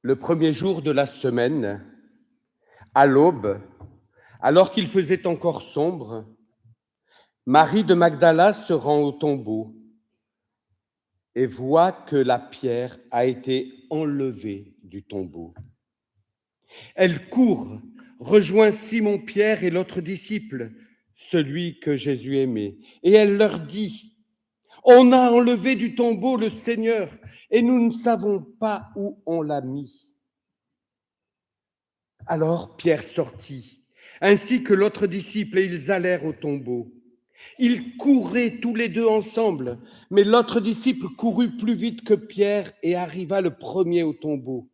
Le premier jour de la semaine, à l'aube, alors qu'il faisait encore sombre, Marie de Magdala se rend au tombeau et voit que la pierre a été enlevée du tombeau. Elle court, rejoint Simon-Pierre et l'autre disciple, celui que Jésus aimait, et elle leur dit: « On a enlevé du tombeau le Seigneur et nous ne savons pas où on l'a mis. » Alors Pierre sortit, ainsi que l'autre disciple, et ils allèrent au tombeau. Ils couraient tous les deux ensemble, mais l'autre disciple courut plus vite que Pierre et arriva le premier au tombeau.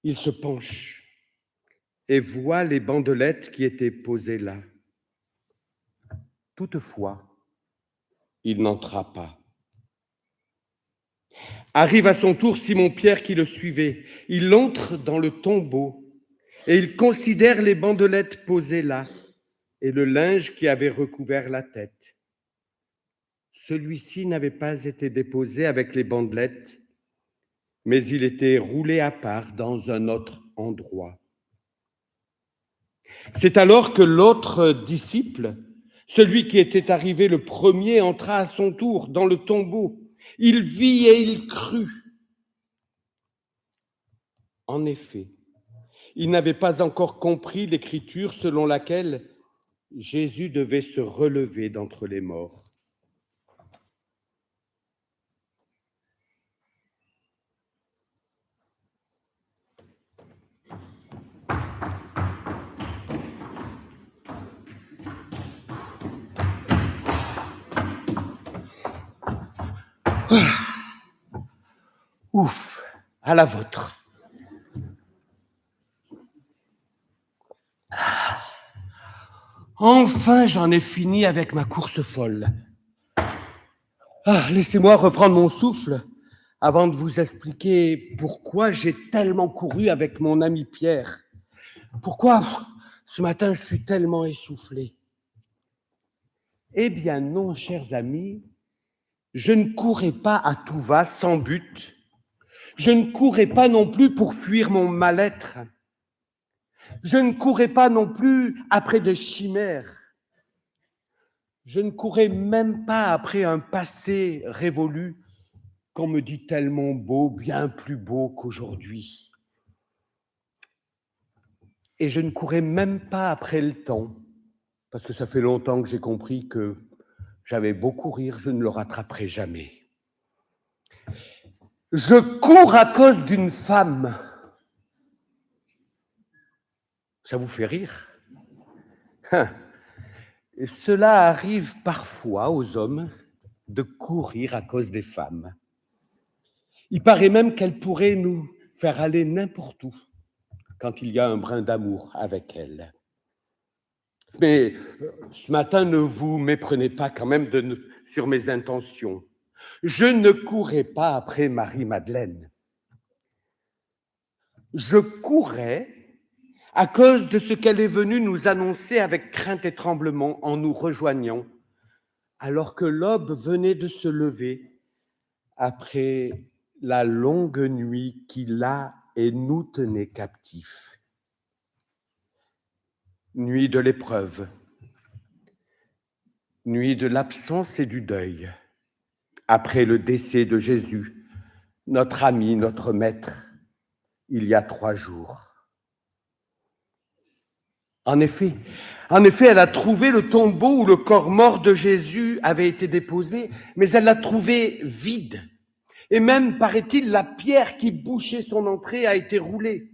Il se penche et voit les bandelettes qui étaient posées là. Toutefois, il n'entra pas. Arrive à son tour Simon-Pierre qui le suivait. Il entre dans le tombeau et il considère les bandelettes posées là et le linge qui avait recouvert la tête. Celui-ci n'avait pas été déposé avec les bandelettes, mais il était roulé à part dans un autre endroit. C'est alors que l'autre disciple, celui qui était arrivé le premier, entra à son tour dans le tombeau. Il vit et il crut. En effet, il n'avait pas encore compris l'écriture selon laquelle Jésus devait se relever d'entre les morts. Ouf, à la vôtre. Enfin, j'en ai fini avec ma course folle. Laissez-moi reprendre mon souffle avant de vous expliquer pourquoi j'ai tellement couru avec mon ami Pierre. Pourquoi ce matin je suis tellement essoufflé. Eh bien non, chers amis, je ne courais pas à tout va sans but. Je ne courais pas non plus pour fuir mon mal-être. Je ne courais pas non plus après des chimères. Je ne courais même pas après un passé révolu qu'on me dit tellement beau, bien plus beau qu'aujourd'hui. Et je ne courais même pas après le temps, parce que ça fait longtemps que j'ai compris que j'avais beau courir, je ne le rattraperai jamais. Je cours à cause d'une femme. Ça vous fait rire? Et cela arrive parfois aux hommes de courir à cause des femmes. Il paraît même qu'elles pourraient nous faire aller n'importe où quand il y a un brin d'amour avec elles. Mais ce matin, ne vous méprenez pas quand même sur mes intentions. Je ne courais pas après Marie-Madeleine. Je courais à cause de ce qu'elle est venue nous annoncer avec crainte et tremblement en nous rejoignant, alors que l'aube venait de se lever après la longue nuit qui la et nous tenait captifs. Nuit de l'épreuve, nuit de l'absence et du deuil, après le décès de Jésus, notre ami, notre maître, il y a 3 jours. En effet, elle a trouvé le tombeau où le corps mort de Jésus avait été déposé, mais elle l'a trouvé vide. Et même, paraît-il, la pierre qui bouchait son entrée a été roulée.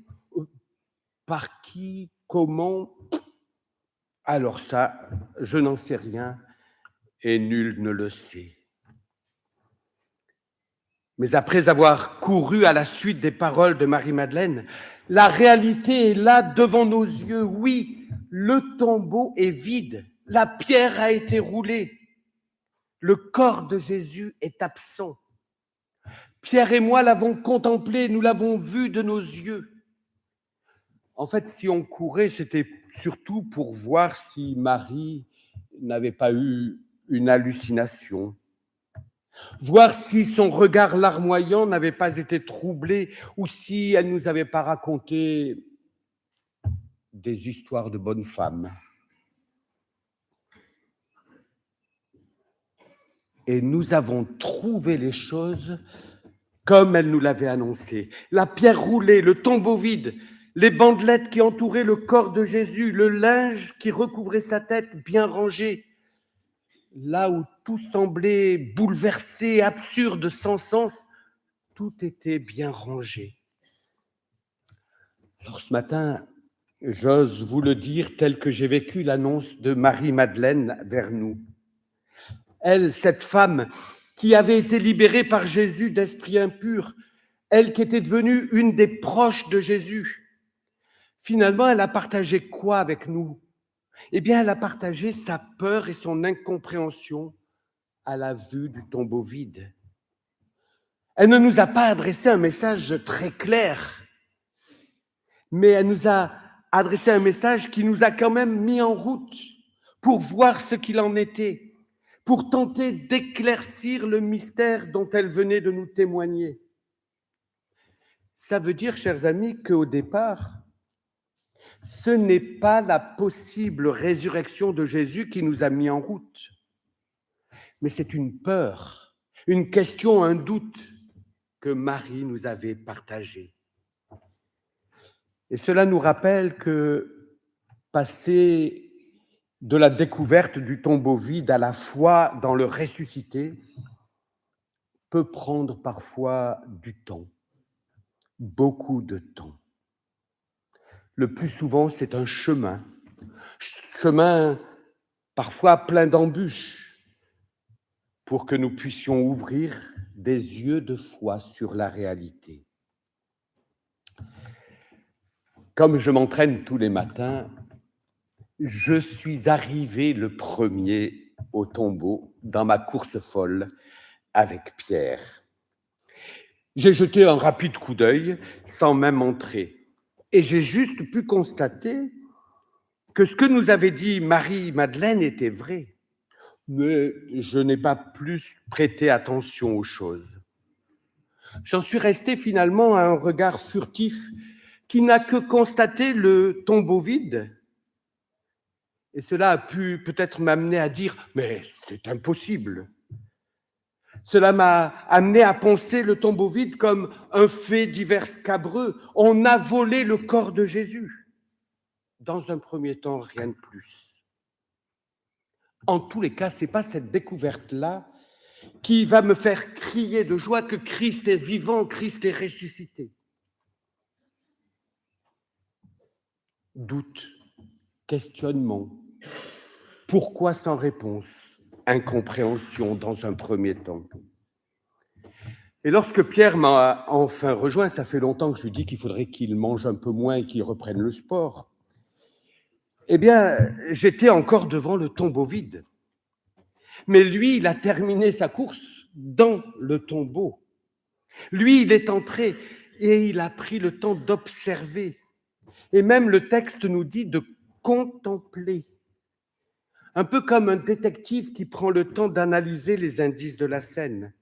Par qui? Comment? Alors ça, je n'en sais rien et nul ne le sait. Mais après avoir couru à la suite des paroles de Marie-Madeleine, la réalité est là devant nos yeux. Oui, le tombeau est vide, la pierre a été roulée, le corps de Jésus est absent. Pierre et moi l'avons contemplé, nous l'avons vu de nos yeux. En fait, si on courait, c'était surtout pour voir si Marie n'avait pas eu une hallucination. voir si son regard larmoyant n'avait pas été troublé ou si elle ne nous avait pas raconté des histoires de bonnes femmes. Et nous avons trouvé les choses comme elle nous l'avait annoncé. La pierre roulée, le tombeau vide, les bandelettes qui entouraient le corps de Jésus, le linge qui recouvrait sa tête bien rangé, là où tout semblait bouleversé, absurde, sans sens, tout était bien rangé. Alors ce matin, j'ose vous le dire tel que j'ai vécu l'annonce de Marie-Madeleine vers nous. Elle, cette femme qui avait été libérée par Jésus d'esprits impurs, elle qui était devenue une des proches de Jésus, finalement, elle a partagé quoi avec nous? Eh bien, elle a partagé sa peur et son incompréhension à la vue du tombeau vide. Elle ne nous a pas adressé un message très clair, mais elle nous a adressé un message qui nous a quand même mis en route pour voir ce qu'il en était, pour tenter d'éclaircir le mystère dont elle venait de nous témoigner. Ça veut dire, chers amis, qu'au départ, ce n'est pas la possible résurrection de Jésus qui nous a mis en route, mais c'est une peur, une question, un doute que Marie nous avait partagé. Et cela nous rappelle que passer de la découverte du tombeau vide à la foi dans le ressuscité peut prendre parfois du temps, beaucoup de temps. Le plus souvent, c'est un chemin parfois plein d'embûches, pour que nous puissions ouvrir des yeux de foi sur la réalité. Comme je m'entraîne tous les matins, je suis arrivé le premier au tombeau dans ma course folle avec Pierre. J'ai jeté un rapide coup d'œil sans même entrer et j'ai juste pu constater que ce que nous avait dit Marie-Madeleine était vrai, mais je n'ai pas plus prêté attention aux choses. J'en suis resté finalement à un regard furtif qui n'a que constaté le tombeau vide. Et cela a pu peut-être m'amener à dire « mais c'est impossible ». Cela m'a amené à penser le tombeau vide comme un fait divers scabreux. On a volé le corps de Jésus. Dans un premier temps, rien de plus. En tous les cas, ce n'est pas cette découverte-là qui va me faire crier de joie que Christ est vivant, Christ est ressuscité. Doute, questionnement, pourquoi sans réponse, incompréhension dans un premier temps. Et lorsque Pierre m'a enfin rejoint, ça fait longtemps que je lui dis qu'il faudrait qu'il mange un peu moins et qu'il reprenne le sport, eh bien, j'étais encore devant le tombeau vide. Mais lui, il a terminé sa course dans le tombeau. Lui, il est entré et il a pris le temps d'observer. Et même le texte nous dit de contempler. Un peu comme un détective qui prend le temps d'analyser les indices de la scène.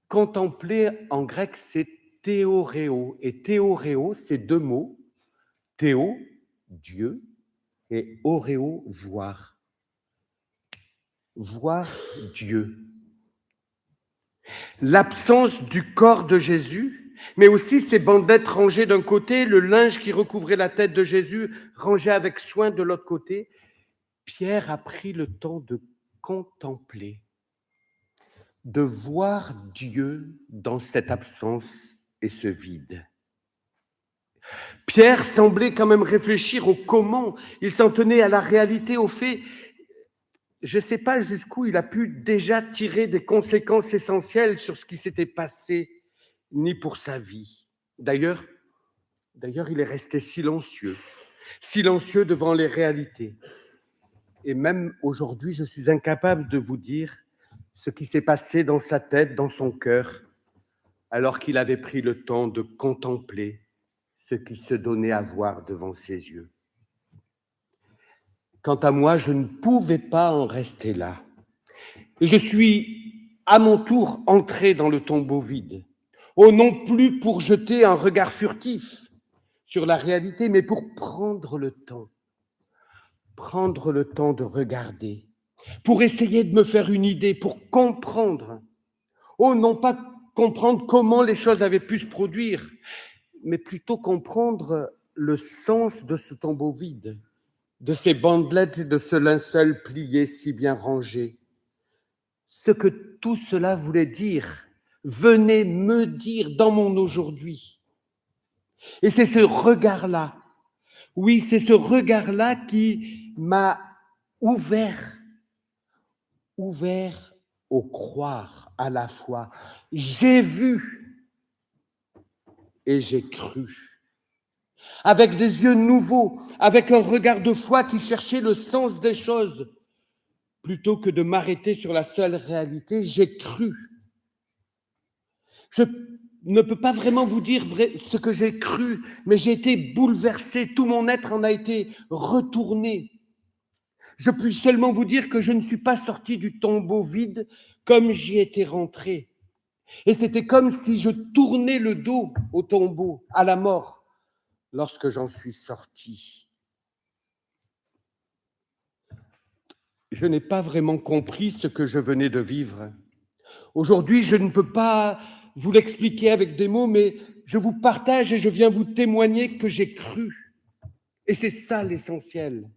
Contempler, en grec, c'est théoréo. Et théoréo, c'est deux mots. Théo, Dieu, et oréo, voir. Voir Dieu. L'absence du corps de Jésus, mais aussi ses bandelettes rangées d'un côté, le linge qui recouvrait la tête de Jésus rangé avec soin de l'autre côté. Pierre a pris le temps de contempler, de voir Dieu dans cette absence et ce vide. Pierre semblait quand même réfléchir au comment, il s'en tenait à la réalité, au fait. Je ne sais pas jusqu'où il a pu déjà tirer des conséquences essentielles sur ce qui s'était passé, ni pour sa vie. D'ailleurs, il est resté silencieux devant les réalités. Et même aujourd'hui, je suis incapable de vous dire ce qui s'est passé dans sa tête, dans son cœur, alors qu'il avait pris le temps de contempler ce qui se donnait à voir devant ses yeux. Quant à moi, je ne pouvais pas en rester là. Et je suis à mon tour entré dans le tombeau vide. Oh, non plus pour jeter un regard furtif sur la réalité, mais pour prendre le temps de regarder, pour essayer de me faire une idée, pour comprendre. Oh, non pas comprendre comment les choses avaient pu se produire, mais plutôt comprendre le sens de ce tombeau vide, de ces bandelettes et de ce linceul plié si bien rangé. Ce que tout cela voulait dire, venez me dire dans mon aujourd'hui. Et c'est ce regard-là, oui, c'est ce regard-là qui m'a ouvert au croire à la fois. J'ai vu et j'ai cru. Avec des yeux nouveaux, avec un regard de foi qui cherchait le sens des choses, plutôt que de m'arrêter sur la seule réalité, j'ai cru. Je ne peux pas vraiment vous dire ce que j'ai cru, mais j'ai été bouleversé, tout mon être en a été retourné. Je puis seulement vous dire que je ne suis pas sorti du tombeau vide comme j'y étais rentré. Et c'était comme si je tournais le dos au tombeau, à la mort, lorsque j'en suis sorti. Je n'ai pas vraiment compris ce que je venais de vivre. Aujourd'hui, je ne peux pas vous l'expliquer avec des mots, mais je vous partage et je viens vous témoigner que j'ai cru. Et c'est ça l'essentiel.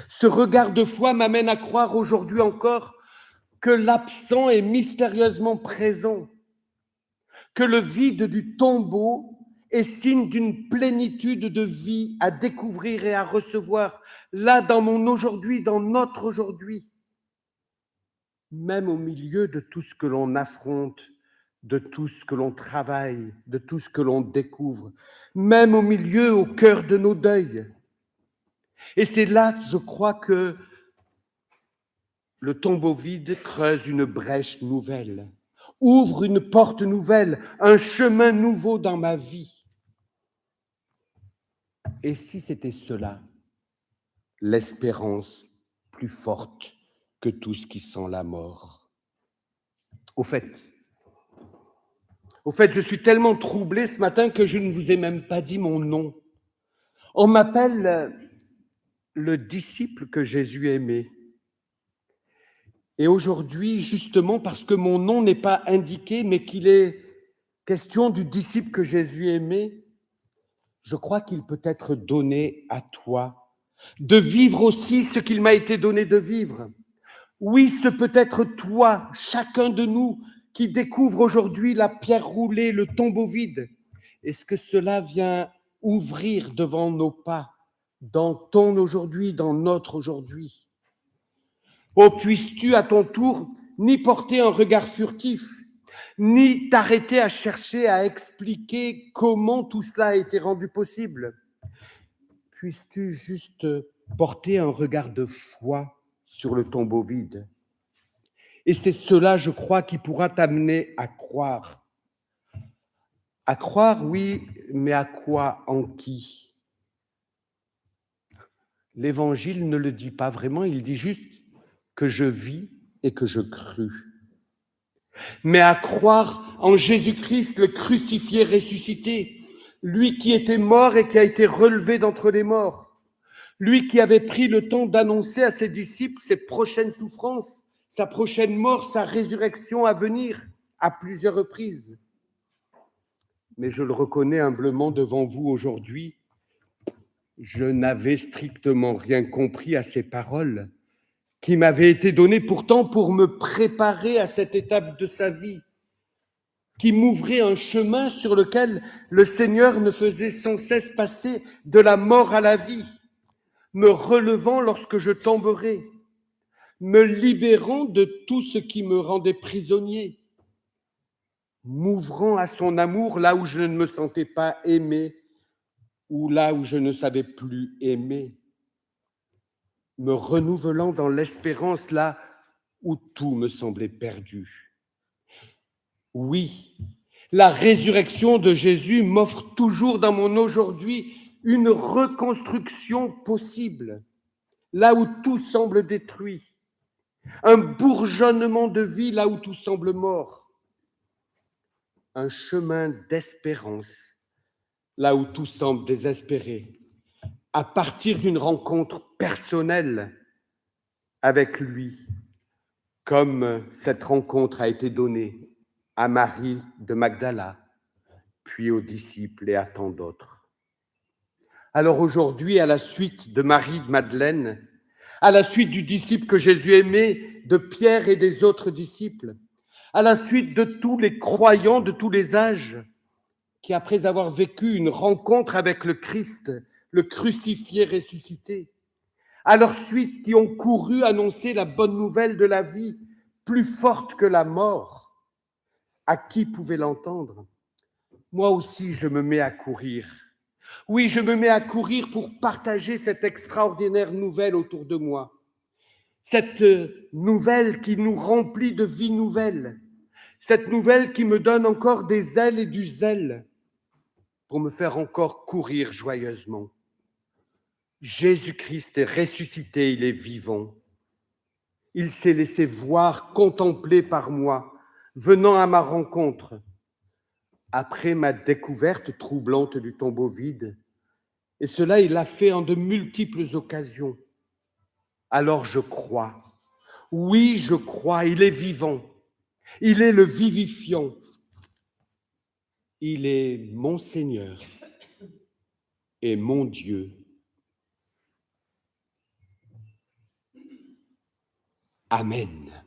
Ce regard de foi m'amène à croire aujourd'hui encore que l'absent est mystérieusement présent, que le vide du tombeau est signe d'une plénitude de vie à découvrir et à recevoir, là dans mon aujourd'hui, dans notre aujourd'hui, même au milieu de tout ce que l'on affronte, de tout ce que l'on travaille, de tout ce que l'on découvre, même au milieu, au cœur de nos deuils. Et c'est là, je crois, que le tombeau vide creuse une brèche nouvelle, ouvre une porte nouvelle, un chemin nouveau dans ma vie. Et si c'était cela, l'espérance plus forte que tout ce qui sent la mort? Au fait, je suis tellement troublé ce matin que je ne vous ai même pas dit mon nom. On m'appelle le disciple que Jésus aimait. Et aujourd'hui, justement, parce que mon nom n'est pas indiqué, mais qu'il est question du disciple que Jésus aimait, je crois qu'il peut être donné à toi de vivre aussi ce qu'il m'a été donné de vivre. Oui, ce peut être toi, chacun de nous, qui découvre aujourd'hui la pierre roulée, le tombeau vide. Est-ce que cela vient ouvrir devant nos pas, dans ton aujourd'hui, dans notre aujourd'hui? Oh, puisses-tu à ton tour ni porter un regard furtif, ni t'arrêter à chercher à expliquer comment tout cela a été rendu possible. Puisses-tu juste porter un regard de foi sur le tombeau vide. Et c'est cela, je crois, qui pourra t'amener à croire. À croire, oui, mais à quoi, en qui? L'Évangile ne le dit pas vraiment, il dit juste que je vis et que je crus. Mais à croire en Jésus-Christ, le crucifié ressuscité, lui qui était mort et qui a été relevé d'entre les morts, lui qui avait pris le temps d'annoncer à ses disciples ses prochaines souffrances, sa prochaine mort, sa résurrection à venir à plusieurs reprises. Mais je le reconnais humblement devant vous aujourd'hui, je n'avais strictement rien compris à ces paroles qui m'avaient été données pourtant pour me préparer à cette étape de sa vie, qui m'ouvrait un chemin sur lequel le Seigneur me faisait sans cesse passer de la mort à la vie, me relevant lorsque je tomberais, me libérant de tout ce qui me rendait prisonnier, m'ouvrant à son amour là où je ne me sentais pas aimé ou là où je ne savais plus aimer, me renouvelant dans l'espérance là où tout me semblait perdu. Oui, la résurrection de Jésus m'offre toujours dans mon aujourd'hui une reconstruction possible, là où tout semble détruit. un bourgeonnement de vie là où tout semble mort, un chemin d'espérance là où tout semble désespéré, à partir d'une rencontre personnelle avec lui, comme cette rencontre a été donnée à Marie de Magdala, puis aux disciples et à tant d'autres. Alors aujourd'hui, à la suite de Marie-Madeleine, à la suite du disciple que Jésus aimait, de Pierre et des autres disciples, à la suite de tous les croyants de tous les âges, qui, après avoir vécu une rencontre avec le Christ, le crucifié ressuscité, à leur suite qui ont couru annoncer la bonne nouvelle de la vie, plus forte que la mort, à qui pouvait l'entendre? Moi aussi, je me mets à courir. Oui, je me mets à courir pour partager cette extraordinaire nouvelle autour de moi. Cette nouvelle qui nous remplit de vie nouvelle. Cette nouvelle qui me donne encore des ailes et du zèle pour me faire encore courir joyeusement. Jésus-Christ est ressuscité, il est vivant. Il s'est laissé voir, contempler par moi, venant à ma rencontre. Après ma découverte troublante du tombeau vide, et cela il l'a fait en de multiples occasions. Alors je crois, oui je crois, il est vivant, il est le vivifiant, il est mon Seigneur et mon Dieu. Amen.